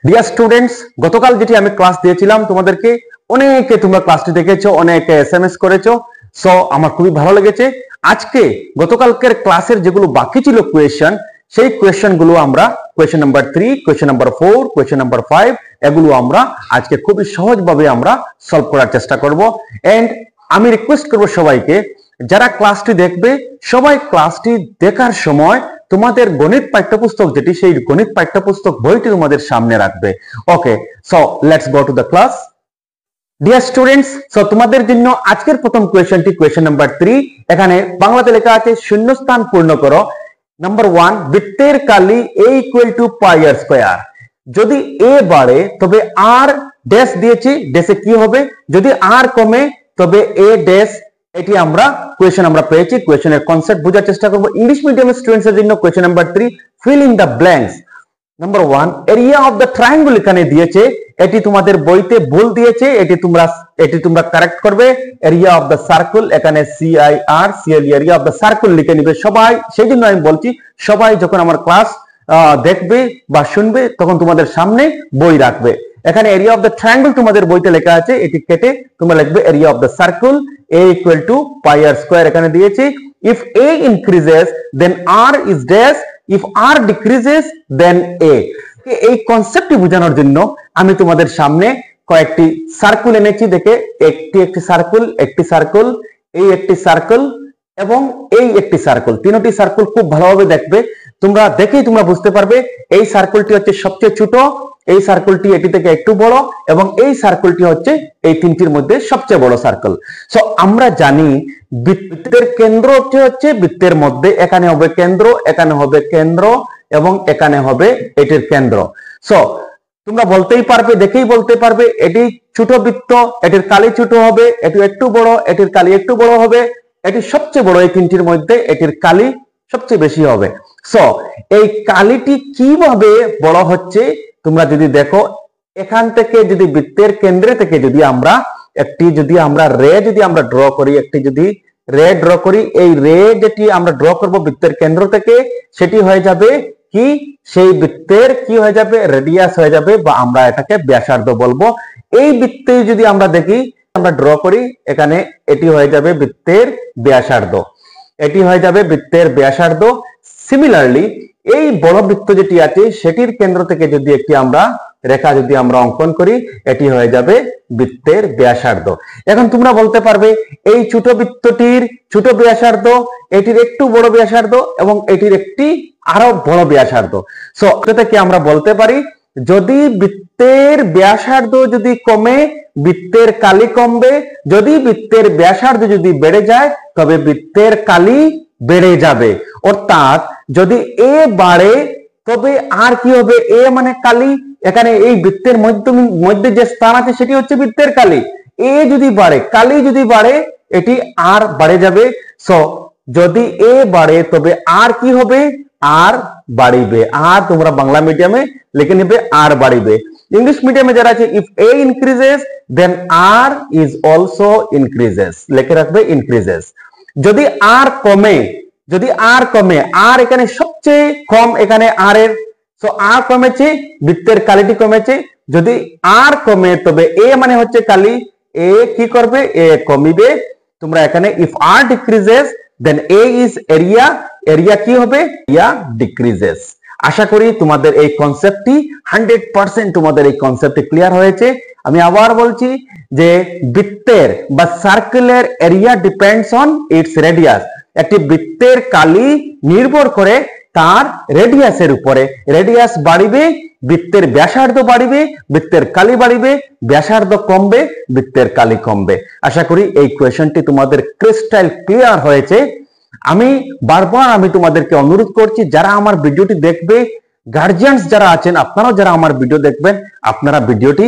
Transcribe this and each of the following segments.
Dear students, গতকাল যেটি আমি ক্লাস দিয়েছিলাম তোমাদেরকে, অনেকে তোমরা ক্লাসটি দেখেছো, অনেকে এসএমএস করেছো। সো আমার খুবই ভালো লেগেছে। আজকে গতকালকের ক্লাসের যেগুলো বাকি ছিল কোয়েশ্চেন, সেই কোয়েশ্চেনগুলো আমরা question number 3, question number 4, question number 5 এগুলো আমরা আজকে খুবই সহজভাবে আমরা সলভ করার চেষ্টা করব। এন্ড আমি রিকোয়েস্ট করব সবাইকে, যারা ক্লাসটি দেখবে সবাই ক্লাসটি দেখার সময় তোমাদের গণিত পাঠ্যপুস্তক যেটি, সেই গণিত পাঠ্যপুস্তক বইটি তোমাদের সামনে রাখবে। Okay, so let's go to the class. Dear students, so তোমাদের জন্য আজকের প্রথম কোয়েশ্চেনটি কোয়েশ্চেন নাম্বার 3। এখানে বাংলাতে লেখা আছে শূন্যস্থান পূর্ণ করো। নাম্বার 1, বৃত্তের কালি a equal to pi r square. যদি a বাড়ে তবে r ড্যাশ দিয়েছি, ড্যাশে কি হবে? যদি r কমে তবে a ড্যাশ। এটি আমরা কোয়েশ্চেন আমরা পেয়েছি। কোয়েশ্চেনের কনসেপ্ট বোঝার চেষ্টা করব। ইংলিশ মিডিয়ামের স্টুডেন্টস এর জন্য question number 3, fill in the blanks. Number 1, area of the triangle এখানে দিয়েছে, এটি তোমাদের বইতে ভুল দিয়েছে, এটি তোমরা কারেক্ট করবে। এরিয়া অফ দ্য সার্কেল, এখানে CIRCLE, area of the circle লিখে নিবে সবাই। সেই জন্য আমি বলছি, সবাই যখন আমার ক্লাস দেখবে বা শুনবে তখন তোমাদের সামনে বই রাখবে। এখানে এরিয়া অফ দ্য ট্রায়াঙ্গল তোমাদের বইতে লেখা আছে, এটি কেটে তোমরা লিখবে area of the circle a equal to pi r square. এখানে দিয়েছি if a increases then r is dash, if r decreases then a। এই কনসেপ্টটি বোঝানোর জন্য আমি তোমাদের সামনে কয়েকটি সার্কেল এনেছি। দেখে একটি সার্কেল, একটি সার্কেল, এই একটি সার্কেল এবং এই একটি সার্কেল, তিনটি সার্কেল খুব ভালোভাবে দেখবে। তোমরা দেখেই তোমরা বুঝতে পারবে এই সার্কেলটি হচ্ছে সবচেয়ে ছোট, এই সার্কেলটি এটি থেকে একটু বড় এবং এই সার্কেলটি হচ্ছে এই তিনটির মধ্যে সবচেয়ে বড় সার্কেল। সো আমরা জানি বৃত্তের কেন্দ্রটি হচ্ছে বৃত্তের মধ্যে, এখানে হবে কেন্দ্র, এখানে হবে কেন্দ্র এবং এখানে হবে এটির কেন্দ্র। সো তোমরা বলতেই পারবে, দেখেই বলতে পারবে এটি ছোট বৃত্ত, এটির কালি ছোট হবে, এটি একটু বড়, এটির কালি একটু বড় হবে, এটি সবচেয়ে বড়, এই তিনটির মধ্যে এটির কালি সবচেয়ে বেশি হবে। সো এই কালিটি কিভাবে বড় হচ্ছে তোমরা যদি দেখো, এখান থেকে যদি বৃত্তের কেন্দ্রে থেকে যদি আমরা রে ড্র করি, একটি যদি রে ড্র করি, এই রে যেটি আমরা ড্র করব বৃত্তের কেন্দ্র থেকে, সেটি হয়ে যাবে কি, সেই বৃত্তের কি হয়ে যাবে, রেডিয়াস হয়ে যাবে, বা আমরা এটাকে ব্যাসার্ধ বলবো। এই বৃত্তে যদি আমরা দেখি, আমরা ড্র করি, এখানে এটি হয়ে যাবে বৃত্তের ব্যাসার্ধ, এটি হয়ে যাবে বৃত্তের ব্যাসার্ধ। সিমিলারলি এই বড় বৃত্ত যেটি আছে সেটির কেন্দ্র থেকে যদি একটি আমরা রেখা যদি আমরা অঙ্কন করি, এটি হয়ে যাবে বৃত্তের ব্যাসার্ধ। এখন তোমরা বলতে পারবে এই ছোট বৃত্তটির ছোট ব্যাসার্ধ, এটির একটু বড় ব্যাসার্ধ এবং এটির একটি আরো বড় ব্যাসার্ধ। সো এটা থেকে আমরা বলতে পারি, যদি বৃত্তের ব্যাসার্ধ যদি কমে বৃত্তের কালি কমবে, যদি বৃত্তের ব্যাসার্ধ যদি বেড়ে যায় তবে বৃত্তের কালি বেড়ে যাবে। অর্থাৎ যদি a বাড়ে তবে আর কি হবে, a মানে কালি, এখানে এই বৃত্তের মধ্যে যে স্থান আছে সেটি হচ্ছে বৃত্তের কালি। a যদি বাড়ে, কালি যদি বাড়ে, এটি আর বাড়ে যাবে। সো যদি a বাড়ে তবে আর কি হবে, আর বাড়িবে। আর তোমরা বাংলা মিডিয়ামে লিখে নেবে আর বাড়িবে। ইংলিশ মিডিয়ামে যারা আছে, if a increases then r is also increases, লিখে রাখবে increases। যদি আর কমে, আর এখানে সবচেয়ে কম, এখানে আর এর, সো আর কমেছে, বৃত্তের কালিটি কমেছে। যদি আর কমে তবে এ মানে হচ্ছে কালি, এ কি করবে, এ কমিবে। তোমরা এখানে if r decreases then a is area, area কি হবে, এরিয়া decreases। আশা করি তোমাদের এই কনসেপ্টটি 100% তোমাদের এই কনসেপ্টটি ক্লিয়ার হয়েছে। আমি আবার বলছি যে বৃত্তের বা সার্কেলের area depends on it's radius. একটি বৃত্তের কালি নির্ভর করে তার রেডিয়াসের উপরে। রেডিয়াস বাড়িবে, বৃত্তের ব্যাসার্ধ বাড়িবে, বৃত্তের কালি বাড়িবে, ব্যাসার্ধ কমবে, বৃত্তের কালি কমবে। আশা করি এই কোয়েশ্চনটি তোমাদের ক্রিস্টাল ক্লিয়ার হয়েছে। আমি বারবার তোমাদেরকে অনুরোধ করছি, যারা আমার ভিডিওটি দেখবে, গার্জিয়ানস যারা আছেন, আপনারাও যারা আমার ভিডিও দেখবেন, আপনারা ভিডিওটি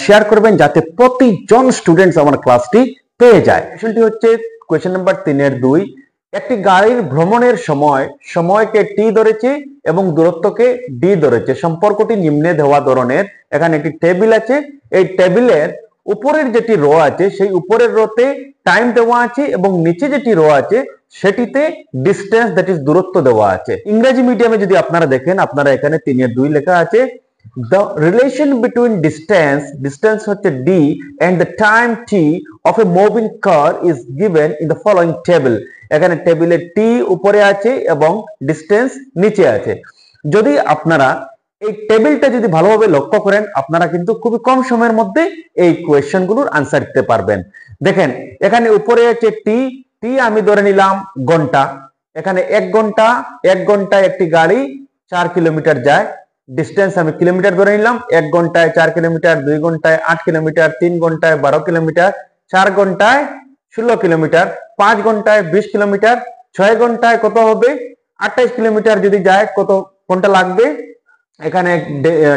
শেয়ার করবেন যাতে প্রতিজন স্টুডেন্টস আমার ক্লাসটি পেয়ে যায়। কোয়েশ্চনটি হচ্ছে কোয়েশ্চন নাম্বার 3-2। একটি গাড়ির ভ্রমণের সময়কে টি ধরেছে এবং দূরত্বকে ডি ধরেছে। সম্পর্কটি নিম্নে দেওয়া ধরনের। এখানে একটি টেবিল আছে, এই টেবিলের উপরের যেটি রো আছে সেই উপরের রোতে টাইম দেওয়া আছে এবং নিচে যেটি রো আছে সেটিতে ডিস্টেন্স, দ্যাট ইজ দূরত্ব দেওয়া আছে। ইংরেজি মিডিয়ামে যদি আপনারা দেখেন, আপনারা এখানে 3-2 লেখা আছে, the relation between distance হচ্ছে d and the time t of a moving car is given in the following table. এখানে টেবিলে t উপরে আছে এবং ডিসটেন্স নিচে আছে। যদি আপনারা এই টেবিলটা যদি ভালোভাবে লক্ষ্য করেন আপনারা কিন্তু খুবই কম সময়ের মধ্যে এই কোয়েশ্চেনগুলোর আনসার দিতে পারবেন। দেখেন এখানে উপরে আছে t আমি ধরে নিলাম ঘন্টা, এখানে 1 ঘন্টায় একটি গাড়ি 4 কিলোমিটার যায়, ডিসটেন্স আমি কিলোমিটার ধরে নিলাম, 1 ঘন্টায় 4 কিলোমিটার, 2 ঘন্টায় 8 কিলোমিটার, 3 ঘন্টায় 12 কিলোমিটার, 4 ঘন্টায় 16 কিলোমিটার, 5 ঘন্টায় 20 কিলোমিটার, 6 ঘন্টায় কত হবে 28 কিলোমিটার যদি যায় কত ঘন্টা লাগবে, এখানে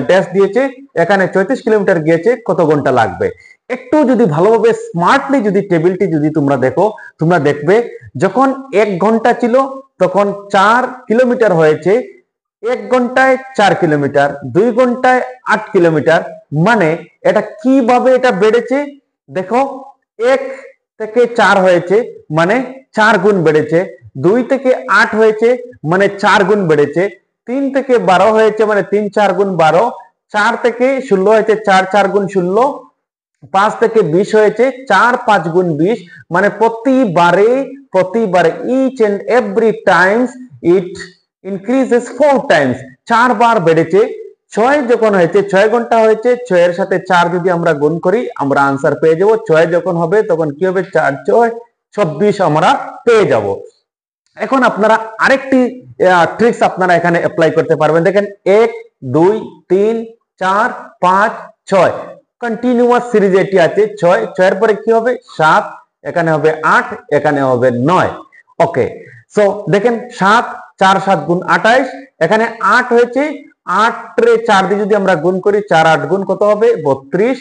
টেস্ট দিয়েছে এখানে 34 কিলোমিটার গিয়েছে কত ঘন্টা লাগবে। একটু যদি ভালোভাবে স্মার্টলি যদি টেবিলটি যদি তোমরা দেখো তোমরা দেখবে যখন 1 ঘন্টা ছিল তখন 4 কিলোমিটার হয়েছে, 1 ঘন্টায় 4 কিলোমিটার, 2 ঘন্টায় 8 কিলোমিটার, মানে এটা কিভাবে এটা বেড়েছে দেখো, 1 থেকে 4 হয়েছে মানে 4 গুণ বেড়েছে, 2 থেকে 8 হয়েছে মানে 4 গুণ বেড়েছে, 3 থেকে 12 হয়েছে মানে 3 4 গুণ 12, 4 থেকে 16 হয়েছে 4 4 গুণ 16, 5 থেকে 20 হয়েছে 4 5 গুণ 20, মানে প্রতিবারে each and every times it increases 4 times, 4 বার বেড়েছে। 6 যখন হয়েছে 6 ঘন্টা হয়েছে, 6 এর সাথে 4 যদি আমরা গুণ করি আমরা আনসার পেয়ে যাব। 6 যখন হবে তখন কি হবে 4 6 26 আমরা পেয়ে যাব। এখন আপনারা আরেকটি ট্রিক্স আপনারা এখানে অ্যাপ্লাই করতে পারবেন। দেখেন 1 2 3 4 5 6 কন্টিনিউয়াস সিরিজ এটি আছে 6 6 এর পরে কি হবে 7, এখানে হবে 8, এখানে হবে 9। ওকে, সো দেখেন 7 4 7 গুণ 28, এখানে 8 হয়েছে, 8 রে 4 দিয়ে যদি আমরা গুণ করি 4 8 গুণ কত হবে 32,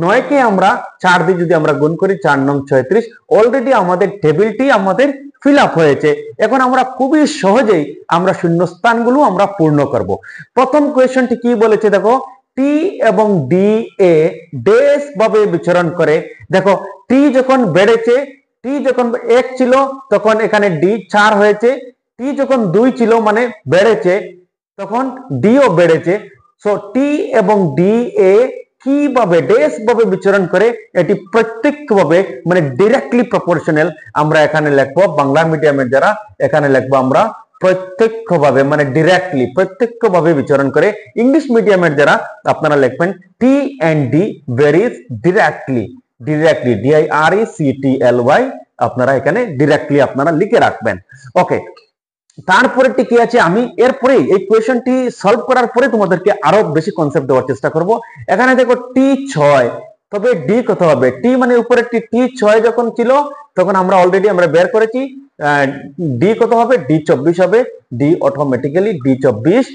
9 কে আমরা 4 দিয়ে যদি আমরা গুণ করি 4 9 36। অলরেডি আমাদের টেবিলটি আমাদের ফিল আপ হয়েছে। এখন আমরা খুবই সহজেই আমরা শূন্যস্থানগুলো আমরা পূর্ণ করব। প্রথম কোয়েশ্চনটি কি বলেছে দেখো, টি এবং ডি এ ড্যাশ ভাবে বিচরণ করে। দেখো টি যখন বেড়েছে, টি যখন 1 ছিল তখন এখানে ডি 4 হয়েছে, টি যখন 2 ছিল মানে বেড়েছে তখন ডিও বেড়েছে। সো টি এবং ডি এ কিভাবে ড্যাশ ভাবে বিচরণ করে এটি প্রত্যক্ষভাবে মানে ডাইরেক্টলি প্রপোর্শনাল আমরা এখানে লিখবো। বাংলা মিডিয়ামের যারা এখানে লিখবো আমরা প্রত্যক্ষভাবে মানে ডাইরেক্টলি প্রত্যক্ষভাবে বিচরণ করে। ইংলিশ মিডিয়ামের যারা আপনারা লিখবেন T and D varies directly DIRECTLY আপনারা এখানে ডিরেক্টলি আপনারা লিখে রাখবেন। ওকে, তারপরে কি আছে আমি এরপরে এই কোয়েশ্চনটি সলভ করার পরে তোমাদেরকে আরো বেশি কনসেপ্ট দেওয়ার চেষ্টা করব। এখানে দেখো টি 6, তবে ডি কত হবে, টি মানে উপরে টি 6 যখন ছিল তখন আমরা অলরেডি আমরা বের করেছি ডি কত হবে, ডি 24 হবে, D automatically D 24।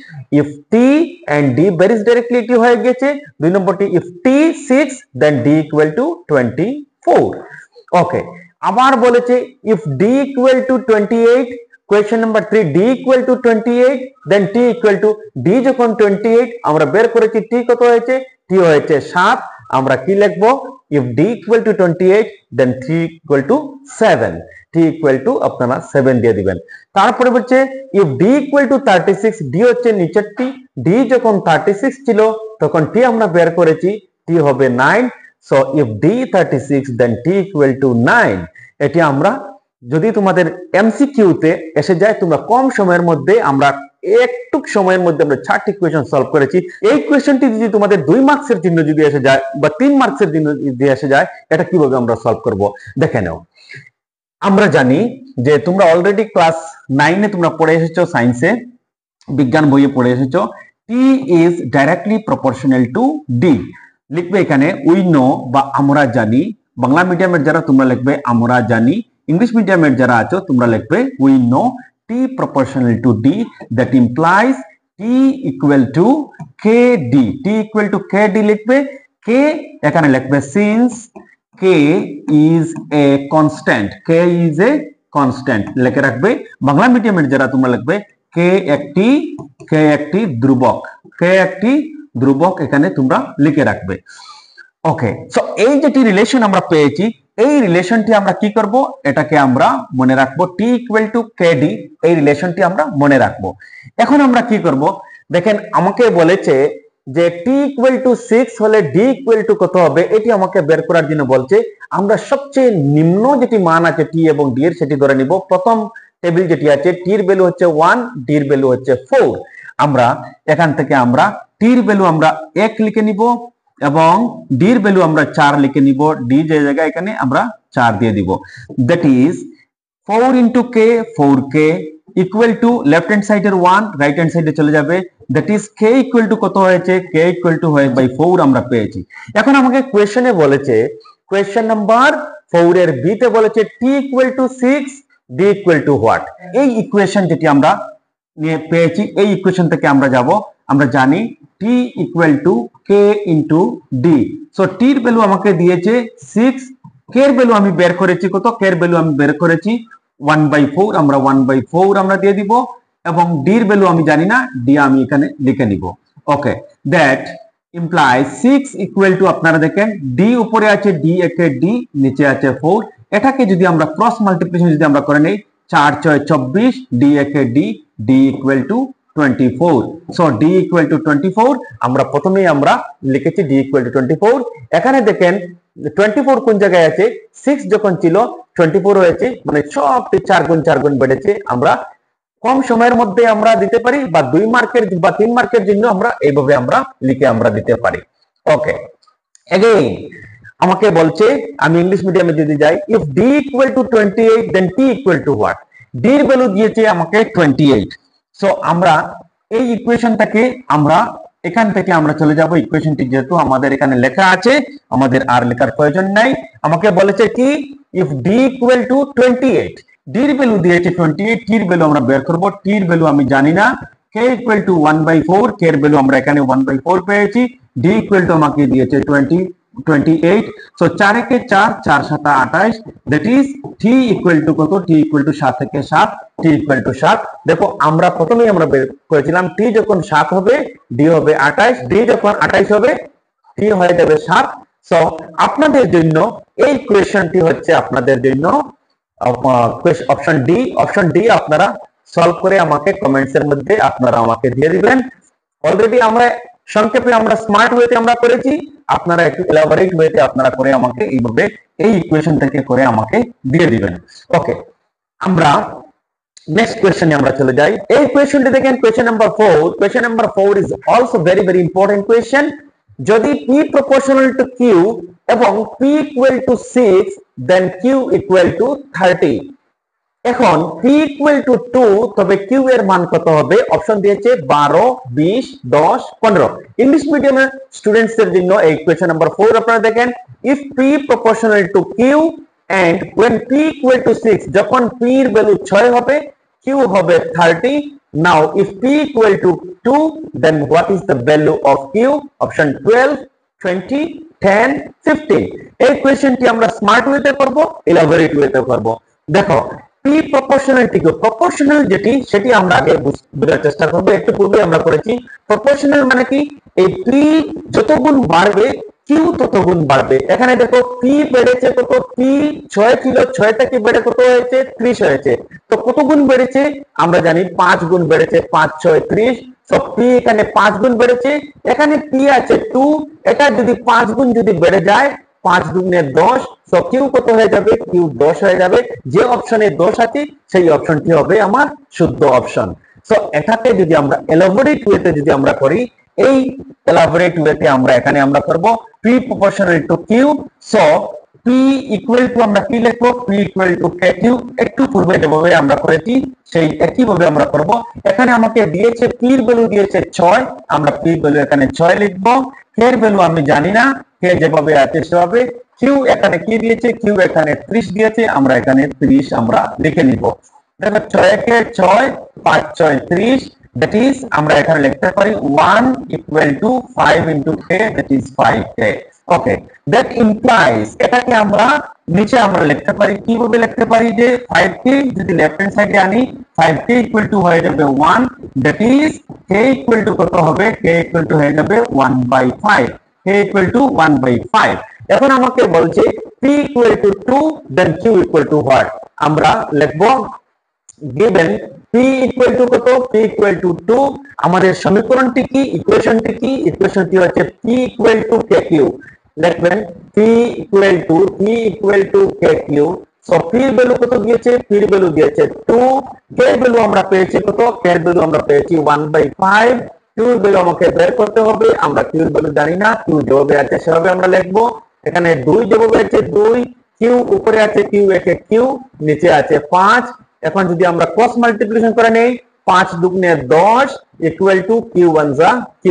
If T and D varies directly এটি হয়ে গেছে। 2 নম্বরটি if T 6 then D equal to 24। Okay, আবার বলেছে if D equal to 28, question number 3 d equal to 28 then t equal to d যখন 28 আমরা বের করেছি t কত হয়েছে, t হয়েছে 7, আমরা কি লিখব if d equal to 28 then t equal to 7, t equal to আপনারা 7 দিয়ে দিবেন। তারপরে হচ্ছে if d equal to 36, d হচ্ছে নিচেরটি, d যখন 36 ছিল তখন t আমরা বের করেছি t হবে 9, so if d 36 then t equal to 9। এটি আমরা যদি তোমাদের এমসিকিউতে এসে যায় তোমরা কম সময়ের মধ্যে আমরা একটু সময়ের মধ্যে আমরা 4টি কোয়েশ্চন সলভ করেছি। এই কোয়েশ্চনটি যদি তোমাদের 2 মার্কসের জন্য যদি এসে যায় বা 3 মার্কসের জন্য যদি এসে যায় এটা কিভাবে আমরা সলভ করব দেখে নাও। আমরা জানি যে তোমরা অলরেডি ক্লাস 9 এ তোমরা পড়ে এসেছো, সায়েন্সে বিজ্ঞান বইয়ে পড়ে এসেছো T is directly proportional to D। লিখবে এখানে উই নো বা আমরা জানি। বাংলা মিডিয়ামের যারা তোমরা লিখবে আমরা জানি, ইংলিশ মিডিয়ামের যারা আছো তোমরা লিখবে we know T proportional to D, that implies T equal to KD। T equal to KD লিখবে, K এখানে লিখবে since K is a constant, K is a constant লিখে রাখবে। বাংলা মিডিয়ামের যারা তোমরা লিখবে K একটি ধ্রুবক, K একটি ধ্রুবক এখানে তোমরা লিখে রাখবে। ওকে, সো এই যেটি রিলেশন আমরা পেয়েছি এই রিলেশনটি আমরা কি করব, এটাকে আমরা মনে রাখবো T ইকুয়াল টু KD, এই রিলেশনটি আমরা মনে রাখবো। এখন আমরা কি করব দেখেন আমাকে বলেছে যে t ইকুয়াল টু 6 হলে d ইকুয়াল টু কত হবে এটি আমাকে বের করার জন্য বলছে। আমরা সবচেয়ে নিম্ন যেটি মান আছে t এবং d এর সেটি ধরে নিব। প্রথম টেবিল যেটি আছে t এর ভ্যালু হচ্ছে 1, d এর ভ্যালু হচ্ছে 4। আমরা এখান থেকে আমরা t এর ভ্যালু আমরা 1 লিখে নিব এবং d এর ভ্যালু আমরা 4 লিখে নিব। d যে জায়গায় এখানে আমরা 4 দিয়ে দিব। That is 4 into k, 4k equal to left hand সাইডের 1 রাইট হ্যান্ড সাইডে চলে যাবে। That is k equal to কত হয়েছে, k ইকুয়াল টু হয় বাই 4 আমরা পেয়েছি। এখন আমাকে কোশ্চেনে বলেছে, কোশ্চেন নাম্বার 4 এর বি তে বলেছে t equal to 6, d equal to what. এই ইকুয়েশন যেটি আমরা নিয়ে পেয়েছি এই ইকুয়েশন থেকে আমরা যাব, আমরা জানি t equal two k into d। So t এর ভ্যালু আমাকে দিয়েছে 6, k এর ভ্যালু আমি বের করেছি কত, k এর ভ্যালু আমি বের করেছি 1/4, আমরা 1/4 আমরা দিয়ে দিব এবং d এর ভ্যালু আমি জানি না, d আমি এখানে লিখে নিব। ওকে, দ্যাট ইমপ্লাইজ 6 ইকুয়াল টু, আপনারা দেখেন d উপরে আছে, d একে d নিচে আছে 4। এটাকে যদি আমরা ক্রস মাল্টিপ্লিকেশন যদি আমরা করে নেই 4 6 24, d একে d, d equal to 24। So d equal to 24 আমরা প্রথমেই আমরা লিখেছি d ইকুয়াল টু 24। এখানে দেখেন 24 কোন জায়গায় আছে, 6 যখন ছিল 24 হয়েছে, মানে সবটি 4 গুণ বেড়েছে। আমরা কম সময়ের মধ্যে আমরা দিতে পারি বা 2 মার্কের বা 3 মার্কের জন্য আমরা এইভাবে আমরা লিখে আমরা দিতে পারি। ওকে, এগেইন আমাকে বলছে, আমি ইংলিশ মিডিয়ামে যদি যাই, if d equal to 28 then t equal to what. d এর ভ্যালু দিয়েছে আমাকে 28। সো আমরা এই ইকুয়েশনটাকে আমরা এখান থেকে আমরা চলে যাব, ইকুয়েশনটি যেহেতু আমাদের এখানে লেখা আছে আমাদের আর লেখার প্রয়োজন নাই। আমাকে বলেছে কি, if d equal to 28, d এর ভ্যালু দিয়েছে 28, t এর ভ্যালু আমরা বের করব। t এর ভ্যালু আমি জানি না, k ইকুয়াল টু 1/4, k এর ভ্যালু আমরা এখানে 1/4 পেয়েছি, d ইকুয়াল টু আমাকে দিয়েছে 28। সো 4 একে 4, 4 7 28, that is t equal two কত, t ইকুয়াল টু 7 থেকে 7, t ইকুয়াল টু 7। দেখো আমরা প্রথমেই আমরা বের করেছিলাম t যখন 7 হবে d হবে 28, d যখন 28 হবে t হয়ে যাবে 7। সো আপনাদের জন্য এই কোয়েশ্চনটি হচ্ছে আপনাদের জন্য অপশন ডি। অপশন ডি আপনারা সলভ করে আমাকে কমেন্টস এর মধ্যে আপনারা আমাকে দিয়ে দিবেন। অলরেডি আমরা সংক্ষেপে আমরা স্মার্ট ওয়েতে আমরা করেছি, আপনারা একটু এলাবোরেট ওয়েতে আপনারা করে আমাকে এইভাবে এই ইকুয়েশন থেকে করে আমাকে দিয়ে দিবেন। ওকে, আমরা নেক্সট কোয়েশ্চনে আমরা চলে যাই। এই কোয়েশ্চনটি দেখেন, question number 4। Question number 4 is also very very important question. যদি p প্রপোর্শনাল টু q এবং p equal to 6 then q equal to 30। এখন p ইকুয়াল টু 2, তবে q এর মান কত হবে? অপশন দিয়েছে 12, 20, 10, 15। ইংলিশ মিডিয়ামের স্টুডেন্টস এর জন্য এই কোয়েশ্চন নাম্বার 4 আপনারা দেখেন, if p proportional to q and when p equal to 6, যখন p এর ভ্যালু 6 হবে q হবে 30। now if p equal to 2 then what is the value of q? option 12, 20, 10, 15। এই কোয়েশ্চনটি আমরা স্মার্ট ওয়েতে করব, এলাবোরেট ওয়েতে করব। দেখো p proportional to q, proportional যেটি সেটি আমরা আগে বোঝার চেষ্টা করব। একটু পূর্বে আমরা করেছি প্রপোর্শনাল মানে কি, এই p যত গুণ বাড়বে q তত গুণ বাড়বে। এখানে দেখো p বেড়েছে কত, p 6 ছিল, 6 থেকে বেড়ে কত হয়েছে 30 হয়েছে। তো কত গুণ বেড়েছে আমরা জানি, 5 গুণ বেড়েছে, 5 6 30। সো p এখানে 5 গুণ বেড়েছে। এখানে p আছে 2, এটা যদি 5 গুণ যদি বেড়ে যায় 5 দুগুণে 10, সো q কত হয়ে যাবে, q 10 হয়ে যাবে। যে অপশনে 10 আছে সেই অপশনটি হবে আমার শুদ্ধ অপশন। সো এটাকে যদি আমরা এলাবোরেট ওয়েতে যদি আমরা করি, এই এলাবোরেট ওয়েতে আমরা এখানে আমরা করব p proportional to q। So p equal two আমরা কি লিখব, p ইকুয়াল টু kq। একটু পূর্বে যেভাবে আমরা করেছি সেই একই ভাবে আমরা করব। এখানে আমাকে দিয়েছে p এর ভ্যালু দিয়েছে 6, আমরা p এর ভ্যালু এখানে 6 লিখব। k এর ভ্যালু আমি জানি না, k যেভাবে আছে সেভাবে। q এখানে কি দিয়েছে, q এখানে 30 দিয়েছে, আমরা এখানে 30 আমরা লিখে নিব। দেখো 6 কে 6, 5 6 30, that is আমরা এখানে লিখতে পারি 1 equal to 5 into k, that is 5k। Okay, that implies এটাকে আমরা নিচে আমরা লিখতে পারি, কিভাবে লিখতে পারি যে 5k যদি লেফট হ্যান্ড সাইডে আনি 5k equal to হয়ে যাবে 1, that is k equal to কত হবে, k equal to হয়ে যাবে 1/5, k equal to 1/5। এখন আমাকে বলছে p equal to 2 then q equal to what? আমরা লিখব given p equal to কত, p equal to 2, আমাদের সমীকরণটি কি, ইকুয়েশনটি কি, ইকুয়েশনটি হচ্ছে p equal to kq, লিখবেন p equal to kq। So p এর ভ্যালু কত দিয়েছে, p এর ভ্যালু দিয়েছে 2, k এর ভ্যালু আমরা পেয়েছি কত, k এর ভ্যালু আমরা পেয়েছি 1/5, q এর ভ্যালু আমাকে বের করতে হবে, আমরা q এর ভ্যালু জানি না, q যেভাবে আছে সেভাবে আমরা লিখবো। এখানে 2 যেভাবে আছে 2, q উপরে আছে q একে q, নিচে আছে 5। এখন যদি আমরা ক্রস মাল্টিপ্লিকেশন করে নেই, 5 দুগুণে 10 ইকুয়াল টু q1 যা q।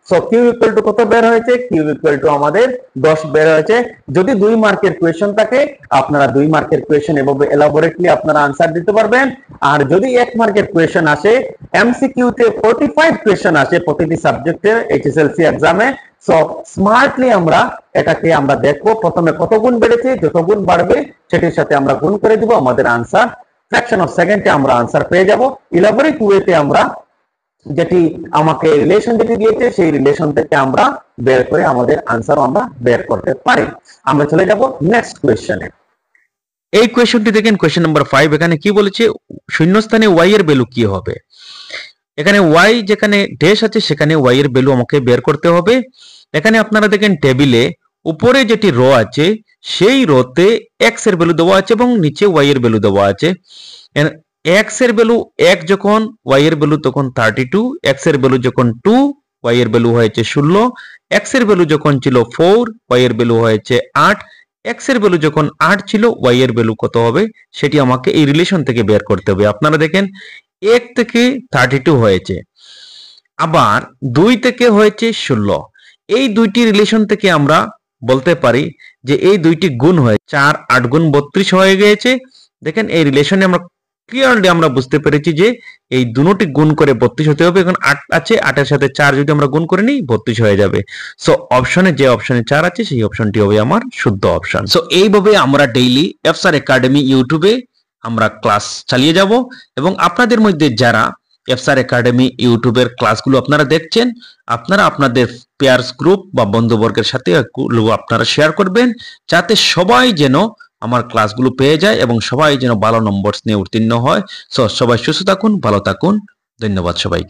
So q equal two কত বের হয়েছে, q ইকুয়াল টু আমাদের 10 বের হয়েছে। যদি 2 মার্কের কোয়েশ্চন থাকে আপনারা 2 মার্কের কোয়েশ্চন এভাবে এলাবোরেটলি আপনারা आंसर দিতে পারবেন। আর যদি 1 মার্কের কোয়েশ্চন আসে, এমসিকিউ তে 45 কোয়েশ্চন আসে প্রতিটি সাবজেক্টের এইচএসএলসি এক্সামে। সো স্মার্টলি আমরা এটাকে আমরা দেখব, প্রথমে কত গুণ বেড়েছে, যত গুণ বাড়বে সেটির সাথে আমরা গুণ করে দিব, আমাদের आंसर ফ্র্যাকশন অফ সেকেন্ডে আমরা आंसर পেয়ে যাব। ইলাবোরেট ওয়েতে আমরা যেটি আমাকে রিলেশন যেটি দিয়েছে সেই রিলেশন থেকে আমরা বের করে আমাদের आंसर আমরা বের করতে পারি। আমরা চলে যাব নেক্সট কোশ্চেনে। এই কোশ্চেনটি দেখেন, কোশ্চেন নাম্বার 5। এখানে কি বলেছে, শূন্যস্থানে y এর ভ্যালু কি হবে। এখানে y যেখানে ড্যাশ আছে সেখানে y এর ভ্যালু আমাকে বের করতে হবে। এখানে আপনারা দেখেন টেবিলে উপরে যেটি রো আছে সেই রোতে x এর ভ্যালু দেওয়া আছে এবং নিচে y এর ভ্যালু দেওয়া আছে। x এর ভ্যালু 1 যখন, y এর ভ্যালু তখন 32, x এর ভ্যালু যখন 2, y এর ভ্যালু হয়েছে 16, x এর ভ্যালু যখন ছিল 4, y এর ভ্যালু হয়েছে 8, x এর ভ্যালু যখন 8 ছিল, y এর ভ্যালু কত হবে সেটি আমাকে এই রিলেশন থেকে বের করতে হবে। আপনারা দেখেন 1 থেকে 32 হয়েছে, আবার 2 থেকে হয়েছে 16। এই দুইটি রিলেশন থেকে আমরা বলতে পারি যে এই দুইটি গুণ হয়ে 4 8 গুণ 32 হয়ে গিয়েছে। দেখেন এই রিলেশনে আমরা ক্লিয়ারলি আমরা বুঝতে পেরেছি যে এই দুটোটি গুণ করে 32 হতে হবে। এখন 8 আছে, 8 এর সাথে 4 যদি আমরা গুণ করে নিই 32 হয়ে যাবে। সো অপশনে যে অপশনে 4 আছে সেই অপশনটি হবে আমার শুদ্ধ অপশন। সো এইভাবে আমরা ডেইলি এফসার একাডেমি ইউটিউবে আমরা ক্লাস চালিয়ে যাব এবং আপনাদের মধ্যে যারা এফসার একাডেমি ইউটিউবের ক্লাসগুলো আপনারা দেখছেন, আপনারা আপনাদের পেয়ার্স গ্রুপ বা বন্ধুবর্গের সাথে আপনারা শেয়ার করবেন, যাতে সবাই যেন আমার ক্লাসগুলো পেয়ে যায় এবং সবাই যেন ভালো নম্বর নিয়ে উত্তীর্ণ হয়। সো সবাই সুস্থ থাকুন, ভালো থাকুন, ধন্যবাদ সবাই।